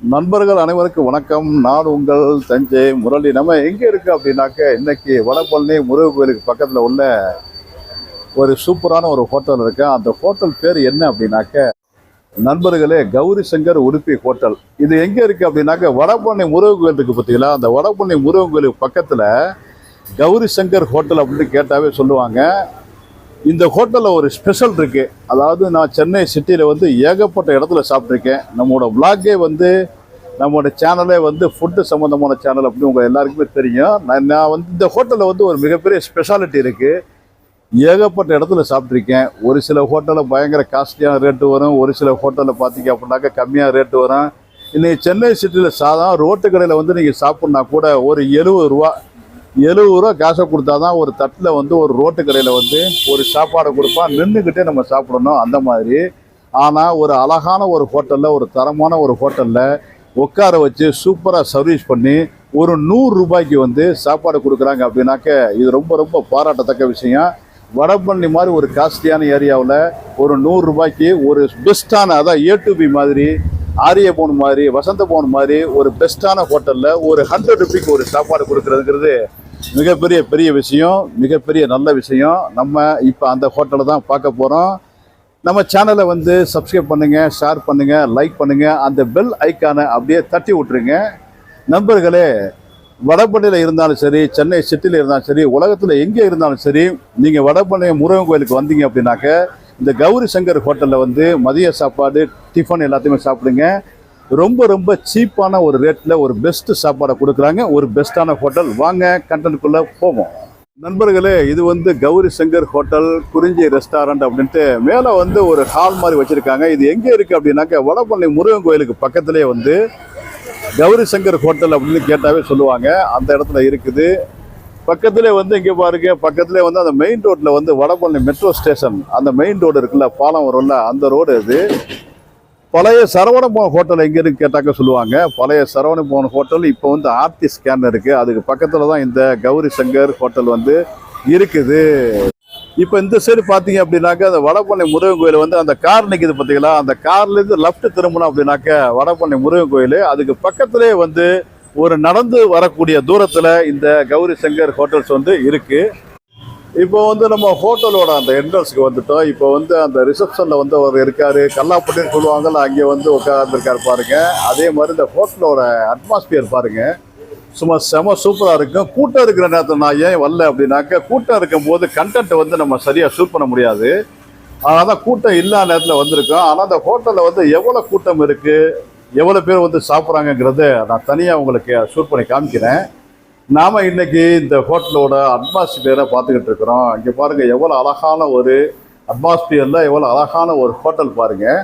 நண்பர்கள் அனைவருக்கும் வணக்கம். நான் உங்கள் தஞ்சை முரளி. நம்ம எங்கே இருக்குது அப்படின்னாக்க, இன்னைக்கு வடபழனி முருகன் கோயிலுக்கு பக்கத்தில் உள்ள ஒரு சூப்பரான ஒரு ஹோட்டல் இருக்கு. அந்த ஹோட்டல் பேர் என்ன அப்படின்னாக்க, நண்பர்களே, கௌரி சங்கர் உடுப்பி ஹோட்டல். இது எங்கே இருக்குது அப்படின்னாக்க, வடபழனி முருகன் கோயில் இருக்குது பார்த்தீங்களா, அந்த வடபழனி முருகன் கோயிலுக்கு பக்கத்தில் கௌரி சங்கர் ஹோட்டல் அப்படின்னு கேட்டாவே சொல்லுவாங்க. இந்த ஹோட்டலில் ஒரு ஸ்பெஷல் இருக்குது. அதாவது நான் சென்னை சிட்டியில் ஏகப்பட்ட இடத்துல சாப்பிட்ருக்கேன். நம்மளோட விளாகே நம்மளோட சேனலே ஃபுட்டு சம்மந்தமான சேனல் அப்படின்னு உங்கள் எல்லாருக்குமே தெரியும். நான் இந்த ஹோட்டலில் ஒரு மிகப்பெரிய ஸ்பெஷாலிட்டி இருக்குது. ஏகப்பட்ட இடத்துல சாப்பிட்ருக்கேன். ஒரு சில ஹோட்டலில் பயங்கர காஸ்ட்லியான ரேட்டு வரும், ஒரு சில ஹோட்டலில் பார்த்தீங்க அப்படின்னாக்கா கம்மியாக ரேட்டு வரும். இன்றைக்கி சென்னை சிட்டியில் சாதாரண ரோட்டு கடையில் நீங்கள் சாப்பிட்னா கூட ஒரு 70 ரூபா காசை கொடுத்தா தான் ஒரு தட்டில் ஒரு ரோட்டு கடையில் ஒரு சாப்பாடை கொடுப்பான். நின்றுக்கிட்டே நம்ம சாப்பிடணும் அந்த மாதிரி. ஆனால் ஒரு அழகான ஒரு ஹோட்டலில், ஒரு தரமான ஒரு ஹோட்டலில் உட்கார வச்சு சூப்பராக சர்வீஸ் பண்ணி ஒரு 100 ரூபாய்க்கு சாப்பாடு கொடுக்குறாங்க அப்படின்னாக்க, இது ரொம்ப ரொம்ப பாராட்டத்தக்க விஷயம். வடபழனி மாதிரி ஒரு காஸ்ட்லியான ஏரியாவில் ஒரு 100 ரூபாய்க்கு ஒரு பெஸ்ட்டான, அதான் A2B மாதிரி, ஆரிய பவன் மாதிரி, வசந்த பவன் மாதிரி ஒரு பெஸ்ட்டான ஹோட்டலில் ஒரு 100 ரூபாய்க்கு ஒரு சாப்பாடு கொடுக்குறதுங்கிறது மிகப்பெரிய விஷயம், மிகப்பெரிய நல்ல விஷயம். நம்ம இப்போ அந்த ஹோட்டலில் தான் பார்க்க போகிறோம். நம்ம சேனலை சப்ஸ்கிரைப் பண்ணுங்கள், ஷேர் பண்ணுங்கள், லைக் பண்ணுங்கள், அந்த பெல் ஐக்கானை அப்படியே தட்டி விட்டுருங்க. நண்பர்களே, வடபழனியில் இருந்தாலும் சரி, சென்னை சிட்டியில் இருந்தாலும் சரி, உலகத்தில் எங்கே இருந்தாலும் சரி, நீங்கள் வடபழனி முருகன் கோயிலுக்கு வந்தீங்க அப்படின்னாக்க இந்த கௌரி சங்கர் ஹோட்டலில் மதிய சாப்பாடு, டிஃபன் எல்லாத்தையுமே சாப்பிடுங்க. ரொம்ப ரொம்ப சீப்பான ஒரு ரேட்டில் ஒரு பெஸ்ட்டு சாப்பாடை கொடுக்குறாங்க. ஒரு பெஸ்ட்டான ஹோட்டல். வாங்க கண்டென்ட்குள்ளே போவோம். நண்பர்களே, இது கௌரி சங்கர் ஹோட்டல் குறிஞ்சி ரெஸ்டாரண்ட் அப்படின்ட்டு மேலே ஒரு ஹால் மாதிரி வச்சுருக்காங்க. இது எங்கே இருக்குது அப்படின்னாக்க, வடபழனி முருகன் கோயிலுக்கு பக்கத்துலேயே கௌரி சங்கர் ஹோட்டல் அப்படின்னு கேட்டாவே சொல்லுவாங்க. அந்த இடத்துல இருக்குது. பக்கத்துலேயே இங்கே பாருங்க, பக்கத்துலேயே அந்த மெயின் ரோட்டில் வடபழனி மெட்ரோ ஸ்டேஷன், அந்த மெயின் ரோடு இருக்குல்ல, பாலம் வரும்ல, அந்த ரோடு இது. பழைய சரவணபவன் ஹோட்டல் எங்கே இருக்குன்னு கேட்டாக்க சொல்லுவாங்க. பழைய சரவணபவன் ஹோட்டல் இப்போ ஆர்த்தி ஸ்கேன் இருக்குது. அதுக்கு பக்கத்தில் தான் இந்த கௌரி சங்கர் ஹோட்டல் இருக்குது. இப்போ இந்த சைடு பார்த்தீங்க அப்படின்னாக்க, அந்த வடபழனி முருகன் கோயில் அந்த கார் நிற்கிது பார்த்தீங்களா, அந்த கார்லேருந்து லெஃப்ட் திரும்பணும் அப்படின்னாக்க வடபழனி முருகன் கோயில். அதுக்கு பக்கத்துலேயே ஒரு நடந்து வரக்கூடிய தூரத்தில் இந்த கௌரி சங்கர் ஹோட்டல்ஸ் இருக்குது. இப்போ நம்ம ஹோட்டலோட அந்த என்ட்ரன்ஸுக்கு வந்துட்டோம். இப்போ அந்த ரிசப்ஷனில் அவர் இருக்கார், கல்லாப்பட்டின்னு சொல்லுவாங்கல்ல, அங்கே உட்காந்துருக்காரு பாருங்க. அதே மாதிரி இந்த ஹோட்டலோட அட்மாஸ்பியர் பாருங்க, சும்மா செம சூப்பராக இருக்கும். கூட்டம் இருக்கிற நேரத்தில் நான் ஏன் வரல அப்படின்னாக்க, கூட்டம் இருக்கும்போது கண்டென்ட் நம்ம சரியாக ஷூட் பண்ண முடியாது. அதனால் தான் கூட்டம் இல்லாத நேரத்தில் வந்திருக்கோம். ஆனால் அந்த ஹோட்டலில் எவ்வளோ கூட்டம் இருக்குது, எவ்வளோ பேர் சாப்பிட்றாங்கங்கிறத நான் தனியாக உங்களுக்கு ஷூட் பண்ணி காமிக்கிறேன். நாம் இன்றைக்கி இந்த ஹோட்டலோட அட்மாஸ்பியரை பார்த்துக்கிட்டு இருக்கிறோம். இங்கே பாருங்கள், எவ்வளோ அழகான ஒரு அட்மாஸ்பியரில் எவ்வளோ அழகான ஒரு ஹோட்டல் பாருங்கள்.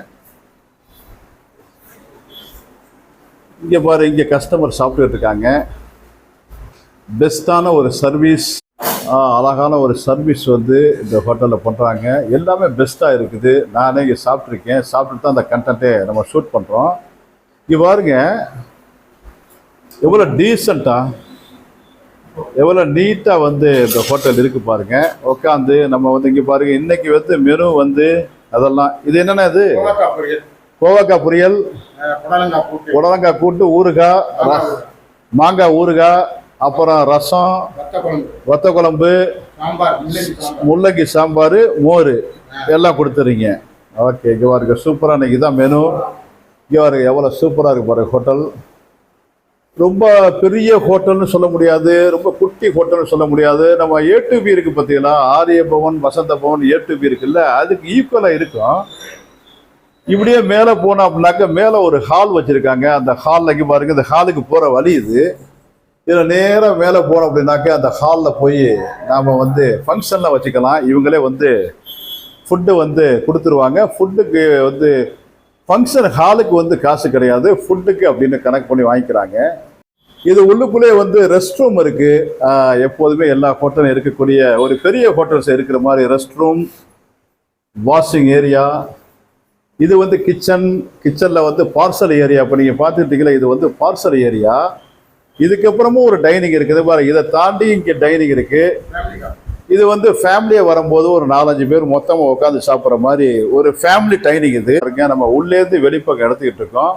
இங்கே பாரு, இங்கே கஸ்டமர் சாப்பிட்டுக்கிட்டு இருக்காங்க. பெஸ்ட்டான ஒரு சர்வீஸ், அழகான ஒரு சர்வீஸ் இந்த ஹோட்டலில் பண்ணுறாங்க. எல்லாமே பெஸ்ட்டாக இருக்குது. நானே இங்கே சாப்பிட்ருக்கேன். சாப்பிட்டு தான் அந்த கண்டென்ட்டே நம்ம ஷூட் பண்ணுறோம். இங்கே பாருங்க, எவ்வளோ டீசெண்டாக, எவ்வளோ நீட்டாக இந்த ஹோட்டல் இருக்குது பாருங்கள். உட்காந்து நம்ம இங்கே பாருங்கள், இன்றைக்கி மெனு அதெல்லாம். இது என்னென்ன, இது கோவக்காய் பொரியல், புடலங்காய் கூட்டு, ஊறுகாய், மாங்காய் ஊறுகாய், அப்புறம் ரசம், வத்த குழம்பு, முள்ளங்கி சாம்பார், மோர் எல்லாம் கொடுத்துறீங்க. ஓகே, இங்கே பாருங்க, சூப்பராக இன்றைக்கி தான் மெனு. இங்கே பாருங்க, எவ்வளோ சூப்பராக இருக்குது பாருங்கள் ஹோட்டல். ரொம்ப பெரிய ஹோட்டல்னு சொல்ல முடியாது, ரொம்ப குட்டி ஹோட்டல்னு சொல்ல முடியாது. நம்ம A2B இருக்குது பார்த்தீங்களா, ஆரிய பவன், வசந்த பவன், A2B இருக்குல்ல, அதுக்கு ஈக்குவலாக இருக்கும். இப்படியே மேலே போனோம் அப்படின்னாக்க, மேலே ஒரு ஹால் வச்சுருக்காங்க. அந்த ஹாலில் இங்கே பாருங்கள், இந்த ஹாலுக்கு போகிற வழி இது. இதில் நேராக மேலே போனோம் அப்படின்னாக்க, அந்த ஹாலில் போய் நாம் ஃபங்க்ஷன்லாம் வச்சுக்கலாம். இவங்களே ஃபுட்டு கொடுத்துருவாங்க. ஃபுட்டுக்கு ஃபங்க்ஷன் ஹாலுக்கு காசு கிடையாது, ஃபுட்டுக்கு அப்படின்னு கணக்கு பண்ணி வாங்கிக்கிறாங்க. இது உள்ளுக்குள்ளே ரெஸ்ட் ரூம் இருக்குது. எப்போதுமே எல்லா ஹோட்டலும் இருக்கக்கூடிய ஒரு பெரிய ஹோட்டல்ஸ் இருக்கிற மாதிரி ரெஸ்ட் ரூம், வாஷிங் ஏரியா. இது கிச்சனில் பார்சல் ஏரியா. இப்போ நீங்கள் பார்த்துட்டீங்களா, இது பார்சல் ஏரியா. இதுக்கப்புறமும் ஒரு டைனிங் இருக்குது பாருங்க. இதை தாண்டி இங்கே டைனிங் இருக்குது. இது ஃபேமிலியாக வரும்போது ஒரு 4-5 பேர் மொத்தமாக உட்காந்து சாப்பிட்ற மாதிரி ஒரு ஃபேமிலி டைனிங். இது நம்ம உள்ளேருந்து வெளிப்பக்கம் எடுத்துக்கிட்டு இருக்கோம்.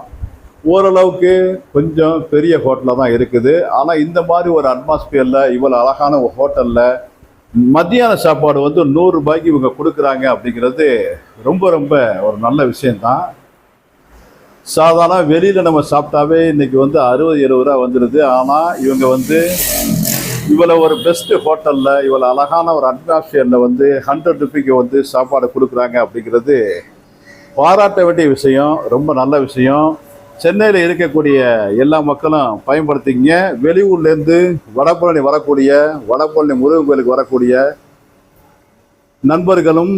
ஓரளவுக்கு கொஞ்சம் பெரிய ஹோட்டலாக தான் இருக்குது. ஆனால் இந்த மாதிரி ஒரு அட்மாஸ்பியரில் இவ்வளோ அழகான ஒரு ஹோட்டலில் மத்தியான சாப்பாடு வந்து 100 ரூபாய்க்கு இவங்க கொடுக்குறாங்க அப்படிங்கிறது ரொம்ப ரொம்ப ஒரு நல்ல விஷயந்தான். சாதாரண வெளியில் நம்ம சாப்பிட்டாவே இன்றைக்கி வந்து 60-70 ரூபா வந்துடுது. ஆனால் இவங்க வந்து இவ்வளோ ஒரு பெஸ்ட்டு ஹோட்டலில் இவ்வளோ அழகான ஒரு அட்மாஸ்பியரில் வந்து 100 ரூபாய்க்கு வந்து சாப்பாடு கொடுக்குறாங்க அப்படிங்கிறது பாராட்ட வேண்டிய விஷயம், ரொம்ப நல்ல விஷயம். சென்னையில் இருக்கக்கூடிய எல்லா மக்களும் பயன்படுத்திங்க. வெளியூர்லேருந்து வடபழனி வரக்கூடிய, வடபழனி முருகன் கோயிலுக்கு வரக்கூடிய நண்பர்களும்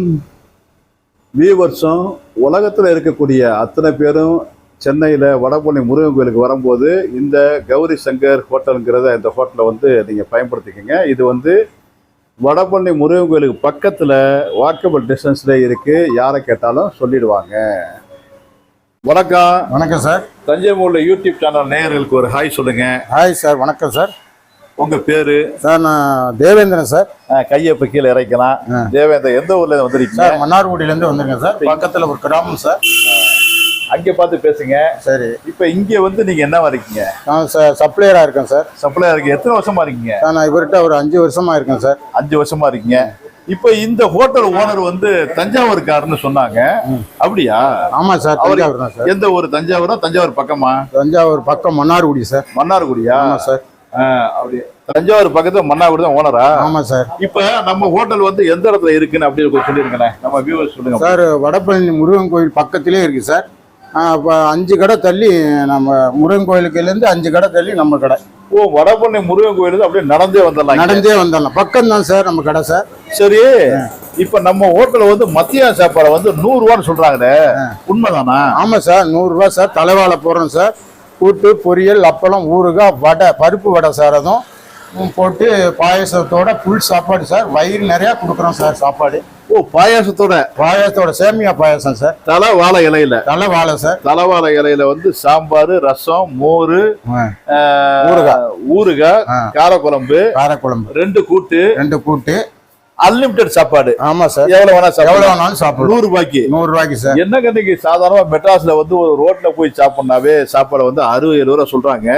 வியூவர்ஸும் உலகத்தில் இருக்கக்கூடிய அத்தனை பேரும் சென்னையில் வடபழனி முருகன் கோயிலுக்கு வரும்போது இந்த கௌரி சங்கர் ஹோட்டலுங்கிறத இந்த ஹோட்டலை வந்து நீங்கள் பயன்படுத்திக்கங்க. இது வந்து வடபழனி முருகன் கோயிலுக்கு பக்கத்தில் வாக்கபிள் டிஸ்டன்ஸில் இருக்குது. யாரை கேட்டாலும் சொல்லிடுவாங்க. வணக்கம். வணக்கம் சார். தஞ்சை மூரில் யூடியூப் சேனல் நேயர்களுக்கு ஒரு ஹாய் சொல்லுங்க. Hi sir. வணக்கம் சார். உங்கள் பேர்? சார் நான் தேவேந்திரன் சார். கையை இப்போ கீழே இறக்கலாம். தேவேந்திரன் எந்த ஊர்லேருந்து வந்துருக்கீங்க? சார் மன்னார்குடியிலேருந்து வந்திருக்கேன் சார். பக்கத்தில் ஒரு கிராமம் சார். அங்கே பார்த்து பேசுங்க. சரி. இப்போ இங்கே வந்து நீங்கள் என்னவா இருக்கீங்க? நான் சார் சப்ளையராக இருக்கேன் சார். சப்ளையராக இருக்கீங்க. எத்தனை வருஷமா இருக்கீங்க? சார் நான் இவர்கிட்ட ஒரு 5 வருஷமா இருக்கேன் சார். 5 வருஷமா இருக்கீங்க. இப்போ இந்த ஹோட்டல் ஓனர் வந்து தஞ்சாவூர்காரன்னு சொன்னாங்க, அப்படியா? ஆமா சார், தஞ்சாவூர் தான் சார். எந்த ஊர்? தஞ்சாவூரா? தஞ்சாவூர் பக்கமா? தஞ்சாவூர் பக்கம் மன்னார்குடி சார். மன்னார்குடியா? ஆமா சார். அப்படி தஞ்சாவூர் பக்கத்துல மன்னார்குடி தான் ஓனரா? ஆமா சார். இப்ப நம்ம ஹோட்டல் வந்து எந்த இடத்துல இருக்குன்னு அப்படி சொல்லிருக்கேன், நம்ம வியூவர்ஸ் சொல்லுங்க சார். வடபழனி முருகன் கோயில் பக்கத்திலே இருக்கு சார். 5 கடை தள்ளி நம்ம முருகன் கோயிலுக்குலேருந்து 5 கடை தள்ளி நம்ம கடை. ஓ, வடபழனி முருகன் கோயிலுக்கு அப்படியே நடந்தே வந்துடலாம்? நடந்தே வந்துடலாம், பக்கம் தான் சார் நம்ம கடை சார். சரி. இப்ப நம்ம ஹோட்டல்ல வந்து மத்தியான சாப்பாடு வந்து 100 ரூபான்னு சொல்றாங்களே, உண்மைதானா? ஆமா சார், 100 ரூபா சார். தலைவாழை போடுறோம் சார். கூட்டு, பொரியல், அப்பளம், ஊறுகாய், வடை, பருப்பு வடை சார். அதுவும் போட்டு பாயசத்தோட ஃபுல் சாப்பாடு சார். வயிறு நிறையா கொடுக்குறோம் சார் சாப்பாடு. ஓ, பாயாசத்தோட சேமியா பாயாசம் சார். தலை வாழை இலையில? தலை வாழை சார். தலை வாழை இலையில வந்து சாம்பார், ரசம், மோர், ஊறுகாய், காரக்குழம்பு, 2 கூட்டு, அன்லிமிட்டட் சாப்பாடு. ஆமா சார். எவ்வளவு வேணாலும் சாப்பிடலாம். 100 ரூபாய்க்கு. 100 ரூபாய்க்கு சார். என்ன கண்ணிக்கு சாதாரணமா மெட்ராஸ்ல வந்து ஒரு ரோட்ல போய் சாப்பிடனாவே சாப்பாடு வந்து 60-70 ரூபா சொல்றாங்க.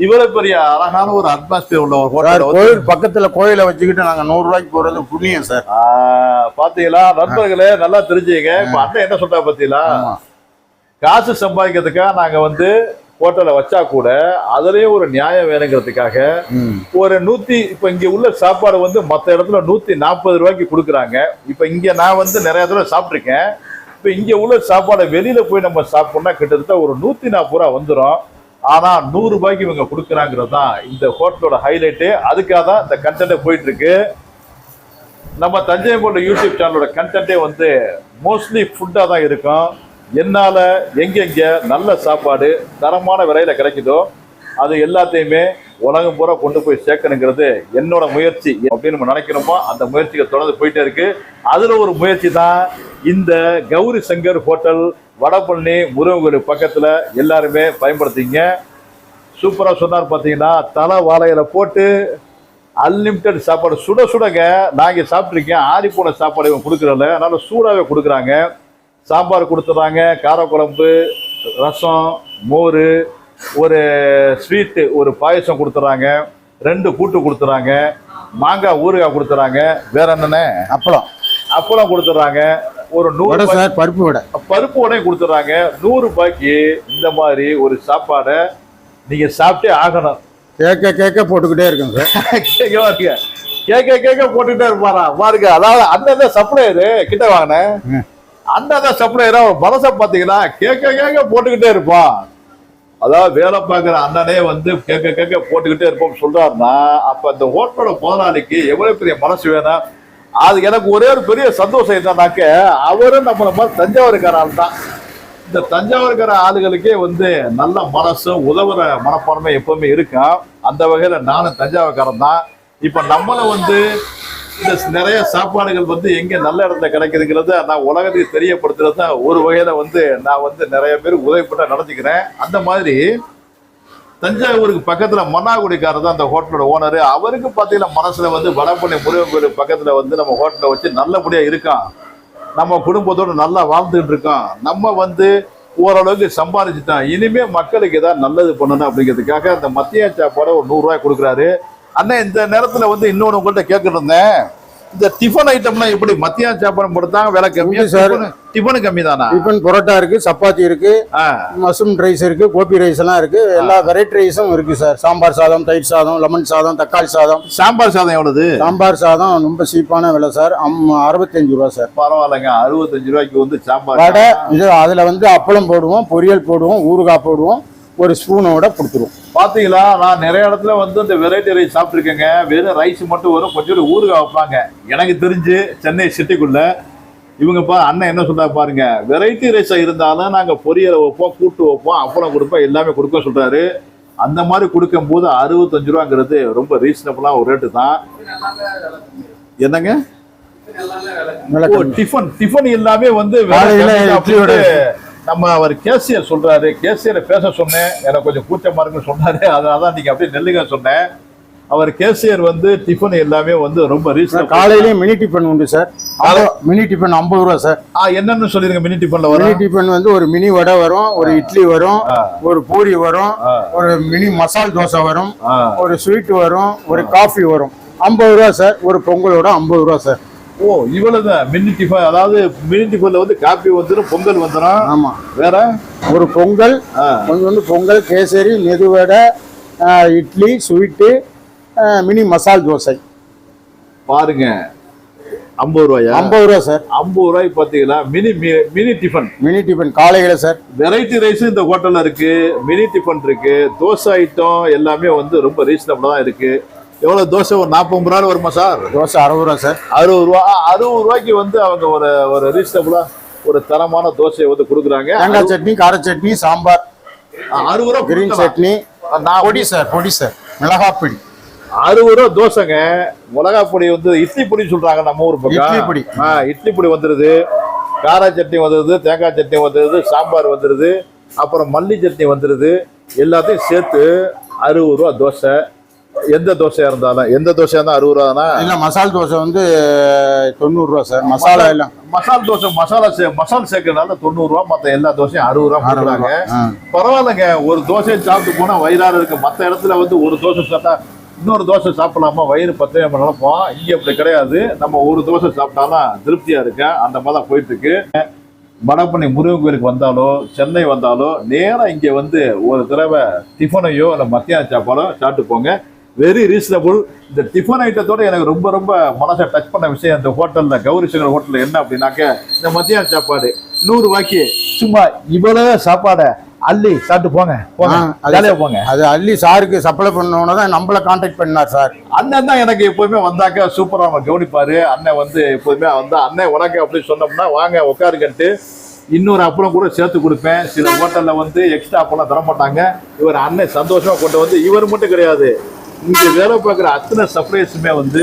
இவ்வளவு பெரிய அழகான ஒரு அட்மாஸ்பியர் உள்ள ஒரு ஹோட்டல், கோயில் பக்கத்துல கோயிலை வச்சுக்கிட்டு நாங்க 100 ரூபாய்க்கு போறது புண்ணியம் சார். பாத்தீங்களா நண்பர்களே, நல்லா தெரிஞ்சுங்க. இப்ப அண்ணன் என்ன சொல்றா பாத்தீங்களா? காசு சம்பாதிக்கிறதுக்காக நாங்க வந்து ஹோட்டலை வச்சா கூட அதுலயும் ஒரு நியாயம் வேணுங்கிறதுக்காக ஒரு இப்ப இங்க உள்ள சாப்பாடு வந்து மத்த இடத்துல 140 ரூபாய்க்கு கொடுக்குறாங்க. இப்ப இங்க நான் வந்து நிறைய தடவை சாப்பிட்டுருக்கேன். இப்ப இங்க உள்ள சாப்பாடை வெளியில போய் நம்ம சாப்பிட்டோம்னா கிட்டத்தட்ட ஒரு 140 ரூபா வந்துடும். ஆனா 100 ரூபாய்க்கு இவங்க கொடுக்குறாங்கிறது தான் இந்த ஹோட்டலோட ஹைலைட்டு. அதுக்காக தான் இந்த கண்டென்ட்டே போயிட்டு இருக்கு. நம்ம தஞ்சை போன்ற யூடியூப் சேனலோட கண்டென்ட்டே வந்து மோஸ்ட்லி ஃபுட்டா தான் இருக்கும். என்னால எங்கெங்க நல்ல சாப்பாடு தரமான விலையில கிடைக்குதோ அது எல்லாத்தையுமே உலகம் பூரா கொண்டு போய் சேர்க்கணுங்கிறது என்னோட முயற்சி. அப்படின்னு நம்ம நினைக்கிறோமோ அந்த முயற்சிகள் தொடர்ந்து போயிட்டே இருக்கு. அதுல ஒரு முயற்சி தான் இந்த கௌரி சங்கர் ஹோட்டல், வடபழனி முருகன் கோயில் பக்கத்துல. எல்லாருமே பயன்படுத்திங்க. சூப்பரா சொன்னார் பாத்தீங்கன்னா, தலை வாழையில போட்டு அன்லிமிட்டட் சாப்பாடு, சுட சுடங்க. நாங்க சாப்பிட்ருக்கேன். ஆறி போன சாப்பாடு இவங்க கொடுக்குறல, அதனால சூடாவே கொடுக்குறாங்க. சாம்பார் கொடுத்துட்றாங்க, காரக்குழம்பு, ரசம், மோர், ஒரு ஸ்வீட்டு, ஒரு பாயசம் கொடுத்துட்றாங்க, 2 கூட்டு கொடுத்துட்றாங்க, மாங்காய் ஊறுகாய் கொடுத்துட்றாங்க. வேற என்னென்ன? அப்பளம் கொடுத்துட்றாங்க. ஒரு 100 சார் பருப்பு வடையும் கொடுத்துட்றாங்க. 100 ரூபாய்க்கு இந்த மாதிரி ஒரு சாப்பாடை நீங்க சாப்பிட்டே ஆகணும். கேட்க போட்டுக்கிட்டே இருக்குங்க சார். கேட்க போட்டுக்கிட்டே இருப்பாரா பாருங்க. அதாவது அண்ணன் தான் சப்ளையரு, கிட்ட வாங்கினேன். அண்ணன் தான் சப்ளையரா மனசை பாத்தீங்கன்னா கேட்க போட்டுக்கிட்டே இருப்பான். அதாவது வேலை பார்க்குற அண்ணனே வந்து கேட்க போட்டுக்கிட்டே இருப்போம் சொல்றாருன்னா, அப்ப அந்த ஹோட்டலோட முதலாளிக்கு எவ்வளவு பெரிய மனசு வேணும். அது எனக்கு ஒரே ஒரு பெரிய சந்தோஷம் என்னன்னாக்க, அவரும் நம்மள மாதிரி தஞ்சாவூர்கார ஆள் தான். இந்த தஞ்சாவூர்கார ஆளுகளுக்கே வந்து நல்ல மனசு, உதவுற மனப்பான்மை எப்பவுமே இருக்கும். அந்த வகையில நானும் தஞ்சாவூர்காரன் தான். இப்ப நம்மள வந்து இந்த நிறைய சாப்பாடுகள் வந்து எங்க நல்ல இடத்துல கிடைக்குதுங்கிறத நான் உலகத்துக்கு தெரியப்படுத்துறது ஒரு வகையில வந்து நான் வந்து நிறைய பேருக்கு உதவி பண்ண நடந்துக்கிறேன். அந்த மாதிரி தஞ்சாவூருக்கு பக்கத்துல மன்னார்குடிக்காரர் தான் அந்த ஹோட்டலோட ஓனர். அவருக்கு பாத்தீங்கன்னா மனசுல வந்து வடபழனி முருகன் கோயில் பக்கத்துல வந்து நம்ம ஹோட்டலை வச்சு நல்லபடியா இருக்கான். நம்ம குடும்பத்தோட நல்லா வாழ்ந்துட்டு இருக்கோம். நம்ம வந்து ஓரளவுக்கு சம்பாதிச்சுட்டான். இனிமே மக்களுக்கு ஏதாவது நல்லது பண்ணணும் அப்படிங்கிறதுக்காக அந்த மத்திய சாப்பாடை ஒரு 100 ரூபாய் கொடுக்குறாரு. அண்ணன் இந்த நேரத்துல வந்து இன்னொன்று உங்கள்கிட்ட கேட்கிட்டு இருந்தேன், இந்த டிஃபன் ஐட்டம்லாம் எப்படி மத்திய சாப்பாடு போட்டுதான் விலை கம்மி சார்? டிஃபன் கம்மி தானா? டிஃபன் பரோட்டா இருக்கு, சப்பாத்தி இருக்கு, மஷ்ரூம் ரைஸ் இருக்கு, கோபி ரைஸ் எல்லாம் இருக்கு, எல்லா வெரைட்டி ரைஸும் இருக்கு சார். சாம்பார் சாதம், தயிர் சாதம், லெமன் சாதம், தக்காளி சாதம். சாம்பார் சாதம் எவ்வளவு? சாம்பார் சாதம் ரொம்ப சீப்பான விலை சார், 65 ரூபா சார். பரவாயில்லைங்க, 65 ரூபாய்க்கு வந்து சாம்பார் வடை இது அதுல வந்து அப்பளம் போடுவோம், பொரியல் போடுவோம், ஊறுகாய் போடுவோம், ஒரு ஸ்பூனோட கொடுத்துருவோம். பாத்தீங்களா, நான் நிறைய இடத்துல வந்து இந்த வெரைட்டி ரைஸ் சாப்பிட்டுருக்கேங்க. வெறும் ரைஸ் மட்டும் வரும், கொஞ்சம் ஊறுகாய் வைப்பாங்க. எனக்கு தெரிஞ்சு சென்னை சிட்டிக்குள்ள இவங்கப்பா அண்ணன் என்ன சொல்றா பாருங்க, வெரைட்டி ரைஸா இருந்தாலும் நாங்க பொரியலை வைப்போம், கூட்டு வைப்போம், அப்பளம் கொடுப்போம், எல்லாமே கொடுக்க சொல்றாரு. அந்த மாதிரி கொடுக்கும் போது 65 ரூபாங்கிறது ரொம்ப ரீசனபிளா ஒரு ரேட்டு தான். என்னங்க டிஃபன் எல்லாமே வந்து நம்ம அவர் கேசியர் சொல்றாரு. கேசியரை பேச சொன்னேன், எனக்கு கொஞ்சம் கூச்சமா இருக்குன்னு சொன்னாரு. அதனாலதான் நீங்க அப்படியே நெல்லுங்க சொன்னேன். அவர் கேசியர் வந்து டிஃபன் எல்லாமே வந்து ரொம்ப ரீசனபிள். காலையிலேயே மினி டிஃபன் உண்டு சார். மினி டிஃபன் 50 ரூபா சார். என்னன்னு சொல்லிருங்க மினி டிஃபன்ல வரும்? மினி டிஃபன் வந்து ஒரு மினி வடை வரும், ஒரு இட்லி வரும், ஒரு பூரி வரும், ஒரு மினி மசால் தோசை வரும், ஒரு ஸ்வீட் வரும், ஒரு காஃபி வரும். 50 ரூபா சார். ஒரு பொங்கலோட 50 ரூபா சார். ஓ, இவ்வளவுதான் மினி டிஃபன். அதாவது மினி டிஃபன்ல வந்து காபி வந்துடும், பொங்கல் வந்துடும். ஆமா, வேற ஒரு பொங்கல், கொஞ்சம் வந்து பொங்கல், கேசரி, மெதுவடை, இட்லி, ஸ்வீட்டு, மினி மசால் தோசை. பாருங்க, 50 ரூபாயா? 50 ரூபா சார். 50 ரூபாய்க்கு பாத்தீங்களா மினி டிஃபன். மினி டிஃபன் காலையில சார். வெரைட்டி ரைஸ் இந்த ஹோட்டல்ல இருக்கு, மினி டிஃபன் இருக்கு, தோசை ஐட்டம் எல்லாமே வந்து ரொம்ப ரீசனபிளா தான் இருக்கு. எவ்வளவு தோசை? ஒரு 40 ரூபா வருமா சார்? தோசை 60 ரூபா சார். 60 ரூபா. 60 ரூபாய்க்கு வந்து அவங்க ஒரு ரீசனபிளா ஒரு தரமான தோசையை வந்து கொடுக்குறாங்க. தேங்காய் சட்னி, கார சட்னி, சாம்பார். 60 ரூபா. கிரீன் சட்னி, பொடி சார், பொடி சார், மிளகா பொடி. 60 ரூபா தோசைங்க. மிளகா பொடி வந்து இட்லி பொடி சொல்றாங்க நம்ம ஊர் பக்கம். இட்லி பொடி. இட்லி பொடி வந்துருது, கார சட்னி வந்துருது, தேங்காய் சட்னி வந்துருது, சாம்பார் வந்துருது, அப்புறம் மல்லி சட்னி வந்துருது. எல்லாத்தையும் சேர்த்து 60 ரூபா தோசை. எந்த தோசையா இருந்தாலும், எந்த தோசையா இருந்தாலும் 60 ரூபா தானா? இல்ல, மசால் தோசை வந்து 90 ரூபா சார். மசாலா எல்லாம் மசால் தோசை, மசால் சேர்க்கறதுனால 90 ரூபா. மத்த எல்லா தோசையும் 60 ரூபா போடுறாங்க. பரவாயில்லைங்க, ஒரு தோசையை சாப்பிட்டு போனா வயிறார இருக்கு. மத்த இடத்துல வந்து ஒரு தோசை சாப்பிட்டா இன்னொரு தோசை சாப்பிடலாமா, வயிறு பத்தே நினைப்போம். இங்க அப்படி கிடையாது. நம்ம ஒரு தோசை சாப்பிட்டாலும் திருப்தியா இருக்கு. அந்த மாதிரி தான் போயிட்டு இருக்கு. வடபழனி முருகன் கோயிலுக்கு வந்தாலோ, சென்னை வந்தாலோ, நேரா இங்க வந்து ஒரு தடவை டிஃபனையோ இல்லை மத்தியான சாப்பாடோ சாப்பிட்டு போங்க. Very reasonable. இந்த டிஃபன் ஐட்டத்தோட எனக்கு ரொம்ப ரொம்ப மனசை டச் பண்ண விஷயம் இந்த ஹோட்டல்ல, கௌரி சங்கர் ஹோட்டல்ல என்ன அப்படின்னாக்க, இந்த மத்தியான சாப்பாடு 100 ரூபாய்க்கு சும்மா இவ்வளவு சாப்பாடை அள்ளி சாப்பிட்டு போங்க, ஜாலியா போங்க. அது அள்ளி சாருக்கு சப்ளை பண்ணோன்னு தான் நம்மள கான்டாக்ட் பண்ணார் சார். அண்ணன் தான் எனக்கு எப்போதுமே வந்தாக்க சூப்பரா அவங்க கவனிப்பாரு. அண்ணன் வந்து எப்போதுமே வந்தா, அண்ணன் உனக்கு அப்படின்னு சொன்னோம்னா வாங்க உட்காருங்கன்ட்டு இன்னொரு அப்பளம் கூட சேர்த்து கொடுப்பேன். சில ஹோட்டல்ல வந்து எக்ஸ்ட்ரா அப்பளம் தர மாட்டாங்க. இவர் அண்ணன் சந்தோஷமா கொண்டு வந்து, இவர் மட்டும் கிடையாது, இங்க வேலை பார்க்குற அத்தனை சப்ளைஸுமே வந்து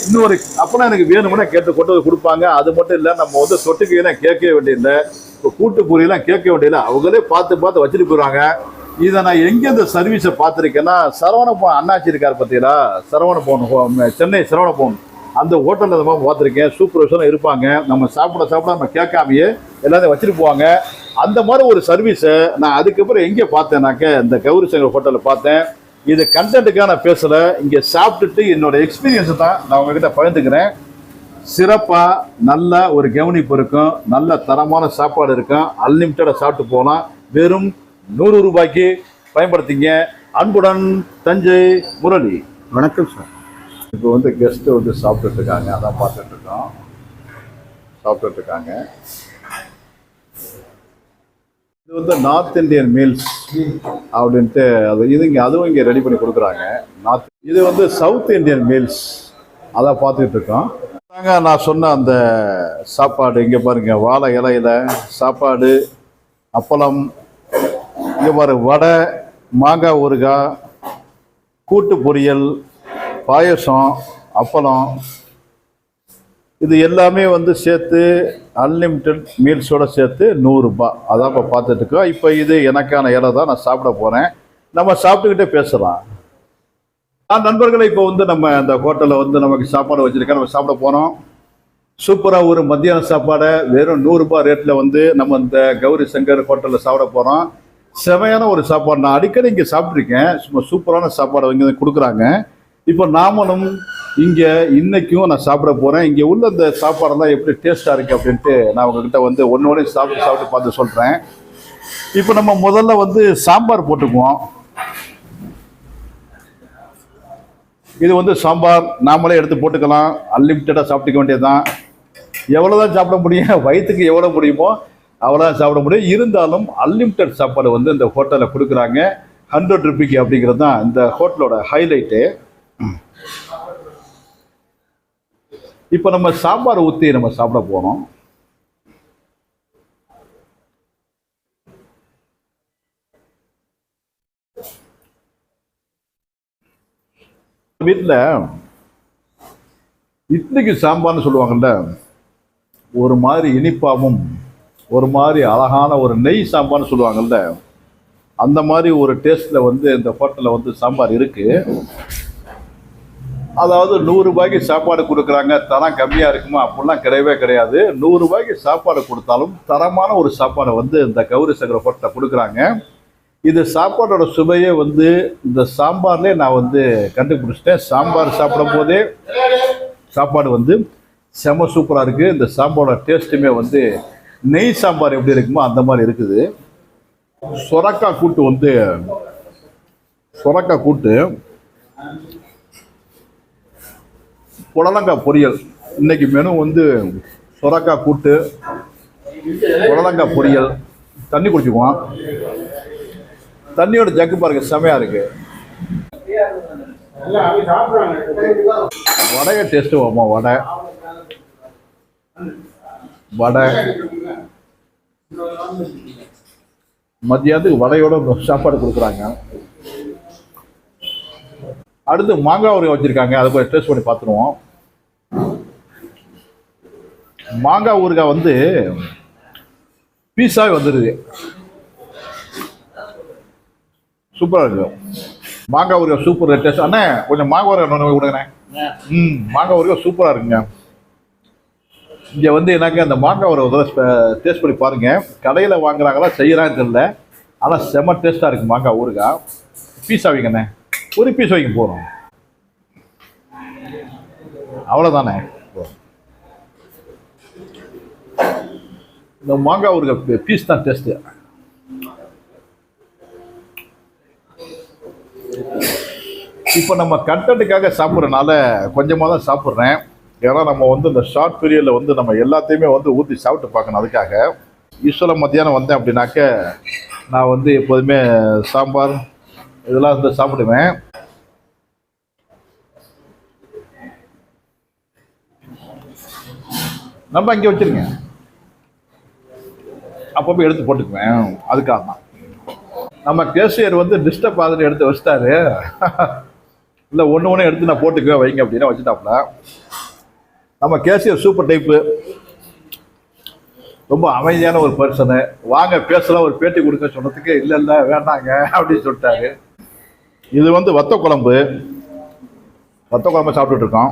இன்னொரு அப்பளம் எனக்கு வேணும்னா கேட்டு கொண்டு வந்து கொடுப்பாங்க. அது மட்டும் இல்லை, நம்ம வந்து சொட்டுக்கையெல்லாம் கேட்க வேண்டியதில்லை, இப்போ கூட்டு பொரியெல்லாம் கேட்க வேண்டியதில்லை, அவங்களே பார்த்து வச்சுட்டு போயிடுவாங்க. இதை நான் எங்கே இந்த சர்வீஸை பார்த்துருக்கேன்னா, சரவணபவன் அண்ணாச்சி இருக்கார் பார்த்தீங்களா, சரவணபவன், சென்னை சரவணபவன், அந்த ஹோட்டலில் இந்த மாதிரி பார்த்துருக்கேன். சூப்பர்வைசராக இருப்பாங்க. நம்ம சாப்பிட நம்ம கேட்காமையே எல்லாத்தையும் வச்சுட்டு போவாங்க. அந்த மாதிரி ஒரு சர்வீஸை நான் அதுக்கப்புறம் எங்கே பார்த்தேன்னாக்க, இந்த கௌரி சங்கர் ஹோட்டலில் பார்த்தேன். இது கண்டென்ட்டுக்காக நான் பேசலை, இங்கே சாப்பிட்டுட்டு என்னோட எக்ஸ்பீரியன்ஸை தான் நான் உங்ககிட்ட பகிர்ந்துக்கிறேன். சிறப்பாக நல்ல ஒரு கவனிப்பு இருக்கும், நல்ல தரமான சாப்பாடு இருக்கும், அன்லிமிட்டடாக சாப்பிட்டு போகலாம். வெறும் 100 ரூபாய்க்கு பயன்படுத்திங்க. அன்புடன் தஞ்சை முரளி. வணக்கம் சார். இப்போ வந்து கெஸ்ட்டு வந்து சாப்பிட்டுட்டு இருக்காங்க, அதான் பார்த்துட்டு இருக்கோம். சாப்பிட்டுட்டு இருக்காங்க. இது வந்து நார்த் இந்தியன் மீல்ஸ் அப்படின்ட்டு அதுவும் இங்கே ரெடி பண்ணி கொடுக்குறாங்க. இது வந்து சவுத் இந்தியன் மீல்ஸ், அதான் பார்த்துட்டு இருக்கோம். நான் சொன்ன அந்த சாப்பாடு இங்கே பாருங்க, வாழை இலையில சாப்பாடு, அப்பளம், இங்கே பாரு வடை, மாங்காய் ஊறுகாய், கூட்டு பொரியல், பாயசம், அப்பளம், இது எல்லாமே வந்து சேர்த்து அன்லிமிட்டெட் மீல்ஸோடு சேர்த்து 100 ரூபாய். அதான் இப்போ பார்த்துட்டு இருக்கோம். இப்போ இது எனக்கான இலை தான், நான் சாப்பிட போகிறேன். நம்ம சாப்பிட்டுக்கிட்டே பேசலாம். நண்பர்களை இப்போ வந்து நம்ம இந்த ஹோட்டலில் வந்து நமக்கு சாப்பாடு வச்சுருக்கேன், நம்ம சாப்பிட போகிறோம். சூப்பராக ஒரு மத்தியான சாப்பாடை வெறும் 100 ரூபாய் ரேட்டில் வந்து நம்ம இந்த கௌரி சங்கர் ஹோட்டலில் சாப்பிட போகிறோம். செமையான ஒரு சாப்பாடு. நான் அடிக்கடி இங்கே சாப்பிட்ருக்கேன். சும்மா சூப்பரான சாப்பாடை இங்கே கொடுக்குறாங்க. இப்போ நாமளும் இங்கே இன்னைக்கும் நான் சாப்பிட போகிறேன். இங்கே உள்ள இந்த சாப்பாடெல்லாம் எப்படி டேஸ்ட்டாக இருக்குது அப்படின்ட்டு நான் உங்ககிட்ட வந்து ஒன்று சாப்பிட்டு பார்த்து சொல்கிறேன். இப்போ நம்ம முதல்ல வந்து சாம்பார் போட்டுக்குவோம். இது வந்து சாம்பார் நாமளே எடுத்து போட்டுக்கலாம். அன்லிமிட்டடாக சாப்பிட்டுக்க வேண்டியதுதான். எவ்வளோதான் சாப்பிட முடியும், வயிற்றுக்கு எவ்வளோ முடியுமோ அவ்வளோதான் சாப்பிட முடியும். இருந்தாலும் அன்லிமிட்டட் சாப்பாடு வந்து இந்த ஹோட்டலில் கொடுக்குறாங்க. 100 ரூபிக்கு அப்படிங்கிறது தான் இந்த ஹோட்டலோட ஹைலைட்டு. இப்போ நம்ம சாம்பார் ஊற்றி நம்ம சாப்பிட போகிறோம். வீட்டில் இட்லிக்கு சாம்பார்னு சொல்லுவாங்கல்ல, ஒரு மாதிரி இனிப்பாகவும் ஒரு மாதிரி அழகான ஒரு நெய் சாம்பார்னு சொல்லுவாங்கல்ல, அந்த மாதிரி ஒரு டேஸ்ட்டில் வந்து இந்த ஹோட்டலில் வந்து சாம்பார் இருக்குது. அதாவது 100 ரூபாய்க்கு சாப்பாடு கொடுக்குறாங்க, தரம் கம்மியாக இருக்குமா அப்படிலாம் கிடையவே கிடையாது. 100 ரூபாய்க்கு சாப்பாடு கொடுத்தாலும் தரமான ஒரு சாப்பாடை வந்து இந்த கௌரி சங்கர் ஹோட்டலில் கொடுக்குறாங்க. இது சாப்பாடோட சுவையே வந்து இந்த சாம்பார்லேயே நான் வந்து கண்டுபிடிச்சிட்டேன். சாம்பார் சாப்பிடும் போதே சாப்பாடு வந்து செம சூப்பராக இருக்குது. இந்த சாம்பாரோட டேஸ்ட்டுமே வந்து நெய் சாம்பார் எப்படி இருக்குமோ அந்த மாதிரி இருக்குது. சொரக்காய் கூட்டு வந்து சொரக்காய் கூட்டு, புடலங்காய் பொரியல். இன்னைக்கு மெனு வந்து சொரக்காய் கூட்டு, புடலங்காய் பொரியல். தண்ணி குடிச்சுக்குவோம். தண்ணியோட ஜக்கு பாருங்க, செமையா இருக்கு. வடைய டேஸ்ட் வாமா, வடை வடை மத்தியானத்துக்கு வடையோட சாப்பாடு கொடுக்குறாங்க. அடுத்து மாங்காய் ஊறுகாய் வச்சிருக்காங்க, அதை போய் டேஸ்ட் பண்ணி பார்த்துருவோம். மாங்காய் ஊறுகாய் வந்து பீஸாவே வந்துடுது, சூப்பராக இருக்கு. மாங்காய் ஊறுகாய் சூப்பர் டேஸ்ட். அண்ணே கொஞ்சம் மாங்காய் ஊறுகாய் கொடுங்கண்ணே. மாங்காய் ஊறுகாய் சூப்பராக இருக்குங்க. இங்கே வந்து எனக்கு அந்த மாங்காய் ஊறுகாய் டேஸ்ட் பண்ணி பாருங்க. கடையில் வாங்குறாங்களா செய்யறான்னு தெரியல, ஆனால் செம்ம டேஸ்ட்டாக இருக்குது மாங்காய் ஊறுகாய். பீஸ் ஆகிங்கண்ணே, ஒரு பீஸ் வைங்க போகிறோம், அவ்வளோதானே. இந்த மாங்காய் ஊறுகாய் பீஸ் தான் டேஸ்ட்டு. இப்போ நம்ம கண்டென்ட்டுக்காக சாப்பிட்றதுனால கொஞ்சமாக தான் சாப்பிட்றேன். ஏன்னா நம்ம வந்து இந்த ஷார்ட் பீரியடில் வந்து நம்ம எல்லாத்தையுமே வந்து ஊற்றி சாப்பிட்டு பார்க்கணும். அதுக்காக யூஸ்வலாக மத்தியானம் வந்தேன் அப்படின்னாக்க நான் வந்து எப்போதுமே சாம்பார் இதெல்லாம் வந்து சாப்பிடுவேன். நம்ம இங்கே வச்சுருங்க, அப்பப்போ எடுத்து போட்டுக்குவேன். அதுக்காக தான் நம்ம கேசியர் வந்து டிஸ்டர்ப் ஆகுதுன்னு எடுத்து வச்சிட்டாரு. இல்லை ஒன்று எடுத்து நான் போட்டுக்குவேன் வைங்க அப்படின்னா வச்சுட்டாப்புல. நம்ம கேசியர் சூப்பர் டைப்பு, ரொம்ப அமைதியான ஒரு பர்சனு. வாங்க பேசலாம், ஒரு பேட்டி கொடுக்க சொன்னதுக்கு இல்லை வேண்டாங்க அப்படின்னு சொல்லிட்டாரு. இது வந்து வத்த குழம்பு சாப்பிட்டுட்டு இருக்கோம்.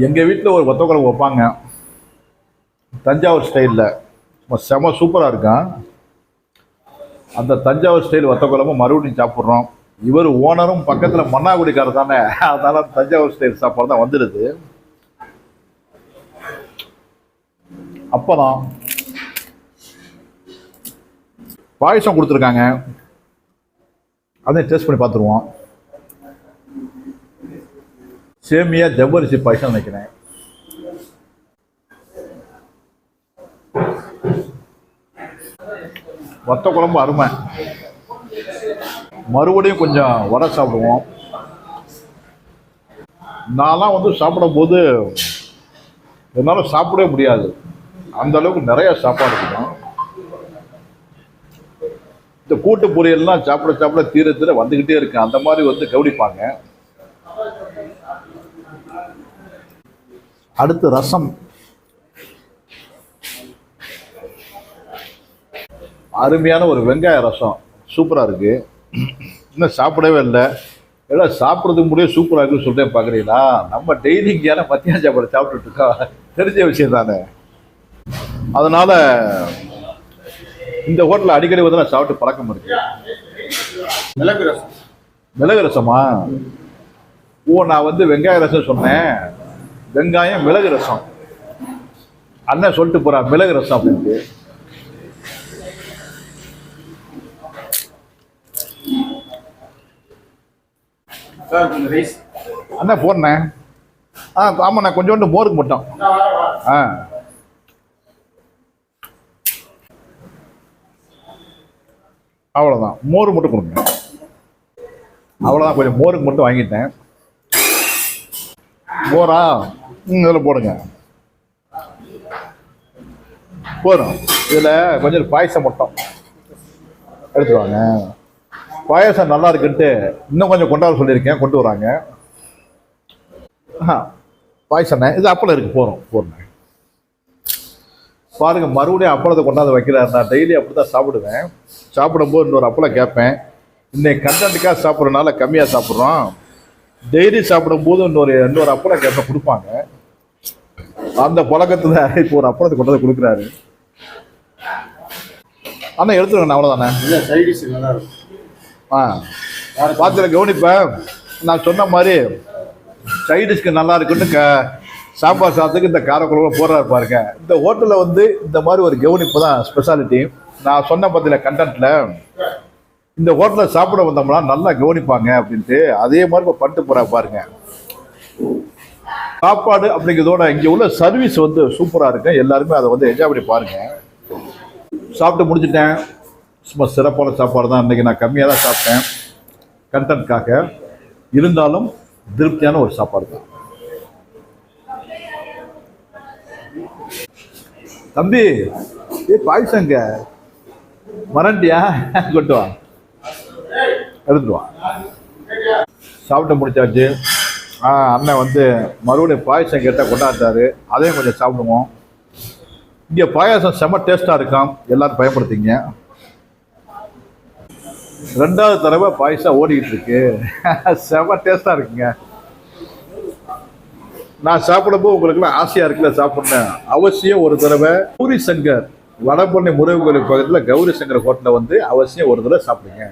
எங்கள் வீட்டில் ஒரு வத்த குழம்பு வைப்பாங்க, தஞ்சாவூர் ஸ்டைலில், செம சூப்பராக இருக்கும். அந்த தஞ்சாவூர் ஸ்டைல் வத்த குழம்பு மறுபடியும் சாப்பிட்றோம். இவர் ஓனரும் பக்கத்தில் மன்னாகுடிக்காரர் தானே, அதனால தஞ்சாவூர் ஸ்டைல் சாப்பாடு தான் வந்துடுது. அப்பதான் பாயசம் கொடுத்துருக்காங்க, அதையும் டேஸ்ட் பண்ணி பார்த்துருவோம். சேமியா ஜவ்வரிசி பாயசம் நினைக்கிறேன். வத்த குழம்பு அருமை. மறுபடியும் கொஞ்சம் வடை சாப்பிடுவோம். நான்லாம் வந்து சாப்பிடும் போது என்னால் சாப்பிடவே முடியாது, அந்த அளவுக்கு நிறைய சாப்பாடு இருக்கும். இந்த கூட்டு பொரியல்லாம் சாப்பிட தீர வந்துக்கிட்டே இருக்கு. அந்த மாதிரி வந்து கவனிப்பாங்க. அடுத்து ரசம், அருமையான ஒரு வெங்காய ரசம், சூப்பராக இருக்கு. இன்னும் சாப்பிடவே இல்லை, எல்லாம் சாப்பிட்றதுக்கு முடியும் சூப்பராக இருக்குன்னு சொல்லிட்டேன் பார்க்குறீங்களா? நம்ம டெய்லி இங்கேயான மத்தியான சாப்பாடு சாப்பிட்டுட்டு இருக்கோம், தெரிஞ்ச விஷயம் தானே. அதனால இந்த ஹோட்டலில் அடிக்கடி வந்து நான் சாப்பிட்டு பழக்கம் இருக்கு. மிளகு ரசம். மிளகு ரசமா? ஓ, நான் வந்து வெங்காய ரசம் சொன்னேன், வெங்காயம் மிளகு ரசம். அண்ணன் சொல்லிட்டு போறா மிளகு ரசம் அப்படின்ட்டு. அண்ணா போடுறேன். ஆமாம், நான் கொஞ்சோண்டு மோருக்கு மட்டும். அவ்வளோதான், மோர் மட்டும் கொடுங்க. அவ்வளோதான், கொஞ்சம் மோருக்கு மட்டும் வாங்கிட்டேன். மோரா? இதில் போடுங்க. போதும். இதில் கொஞ்சம் பாயசம் மட்டும் எடுத்துருவாங்க. பாயசம் நல்லா இருக்குன்ட்டு இன்னும் கொஞ்சம் கொண்டாட சொல்லியிருக்கேன், கொண்டு வராங்க. பாயசம் இது அப்பளம் இருக்கு, போறேன் பாருங்க. மறுபடியும் அப்பளத்தை கொண்டாந்து வைக்கிறாரு. நான் டெய்லி அப்படி தான் சாப்பிடுவேன். சாப்பிடும்போது இன்னொரு அப்பளம் கேட்பேன். இன்னைக்கு கண்டென்ட்டுக்காக சாப்பிட்றதுனால கம்மியாக சாப்பிட்றோம். டெய்லி சாப்பிடும்போது இன்னொரு அப்பளம் கேட்பேன், கொடுப்பாங்க. அந்த பழக்கத்தில் இப்போ ஒரு அப்பளத்தை கொண்டாந்து கொடுக்குறாரு. ஆனால் எடுத்துருவேன், அவ்வளோதானே. பார்த்துல கவனிப்பேன். நான் சொன்ன மாதிரி சைடிஷ்க்கு நல்லா இருக்குன்னு சாம்பார் சாதத்துக்கு இந்த காரக்குழம்பு போடுறாரு பாருங்க. இந்த ஹோட்டலில் வந்து இந்த மாதிரி ஒரு கவனிப்பு தான் ஸ்பெஷாலிட்டி. நான் சொன்ன பத்தில கண்டென்ட்ல இந்த ஹோட்டலில் சாப்பிட வந்தோம்னா நல்லா கவனிப்பாங்க அப்படின்ட்டு அதே மாதிரி இப்போ பண்ணிட்டு போறா பாருங்க. சாப்பாடு அப்படிங்கிறதோட இங்கே உள்ள சர்வீஸ் வந்து சூப்பராக இருக்கு. எல்லாருமே அதை வந்து என்ஜாய் பண்ணி பாருங்க. சாப்பிட்டு முடிச்சுட்டேன். சும்மா சிறப்பான சாப்பாடு தான். இன்றைக்கி நான் கம்மியாக தான் சாப்பிட்டேன் கண்டென்ட்காக. இருந்தாலும் திருப்தியான ஒரு சாப்பாடு தான். தம்பி, பாயசங்க மறண்டியா? கொண்டு வா, எடுத்துட்டு வா. சாப்பிட்டு முடிச்சாச்சு. அண்ணன் வந்து மறுபடியும் பாயசம் கேட்டால் கொண்டாடுறாரு. அதையும் கொஞ்சம் சாப்பிடுவோம். இங்கே பாயாசம் செம்ம டேஸ்ட்டாக இருக்காம், எல்லாரும் பயன்படுத்திங்க. 2வது தடவை பாயசம் ஓடிக்கிட்டு இருக்கு. செம்ம டேஸ்ட்டாக இருக்குங்க. நான் சாப்பிடும்போது உங்களுக்குலாம் ஆசையாக இருக்குல்ல சாப்பிட்றேன். அவசியம் ஒரு தடவை கௌரி சங்கர் வடபழனி முருகன் கோயில் பக்கத்தில் கௌரி சங்கர் ஹோட்டலில் வந்து அவசியம் ஒரு தடவை சாப்பிடுங்க.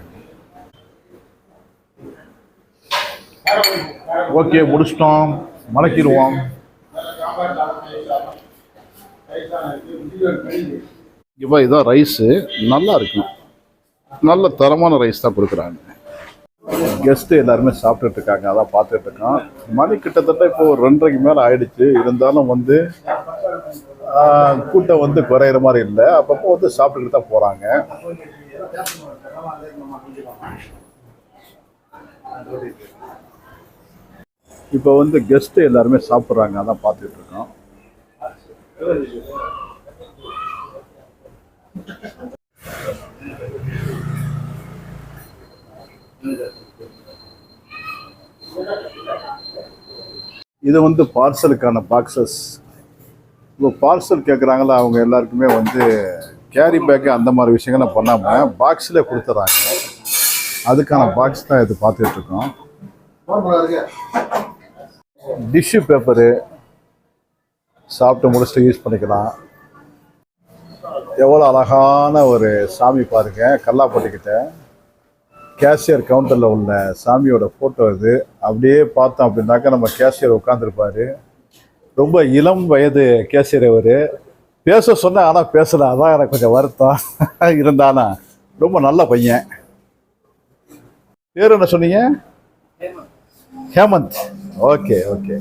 ஓகே, முடிச்சிட்டோம், மடக்கிடுவோம். இப்போ இதான் ரைஸு, நல்லா இருக்கும். நல்ல தரமான ரைஸ் தான் கொடுக்குறாங்க. கெஸ்ட்டு எல்லாருமே சாப்பிட்டுட்டு இருக்காங்க, அதான் பார்த்துட்டு இருக்கோம். மணி கிட்டத்தட்ட இப்போ ஒரு 2:30க்கு மேலே ஆயிடுச்சு. இருந்தாலும் வந்து கூட்டம் வந்து குறையிற மாதிரி இல்லை. அப்பப்போ வந்து சாப்பிட்டுக்கிட்டு தான் போகிறாங்க. இப்போ வந்து கெஸ்ட்டு எல்லாருமே சாப்பிட்றாங்க, அதான் பார்த்துட்டு இருக்கோம். இது வந்து பார்சலுக்கான பாக்ஸஸ். இப்போ பார்சல் கேட்குறாங்களா, அவங்க எல்லாருக்குமே வந்து கேரி பேக்கு அந்த மாதிரி விஷயங்கள்லாம் பண்ணாமல் பாக்ஸில் கொடுத்துட்றாங்க. அதுக்கான பாக்ஸ் தான் இது பார்த்துட்டு இருக்கோம். டிஷ்யூ பேப்பரு சாப்பிட்டு முடிச்சுட்டு யூஸ் பண்ணிக்கலாம். எவ்வளோ அழகான ஒரு சாமி பாருங்க. கல்லாப்பட்டிக்கிட்ட கேஷியர் கவுண்டரில் உள்ள சாமியோட ஃபோட்டோ இது. அப்படியே பார்த்தோம் அப்படின்னாக்கா நம்ம கேஷியர் உட்காந்துருப்பாரு. ரொம்ப இளம் வயது கேஷியர் அவர். பேச சொன்ன ஆனால் பேசலை, அதான் எனக்கு கொஞ்சம் வருத்தம். இருந்தானா ரொம்ப நல்ல பையன். பேர் என்ன சொன்னீங்க? ஹேமந்த். Okay okay.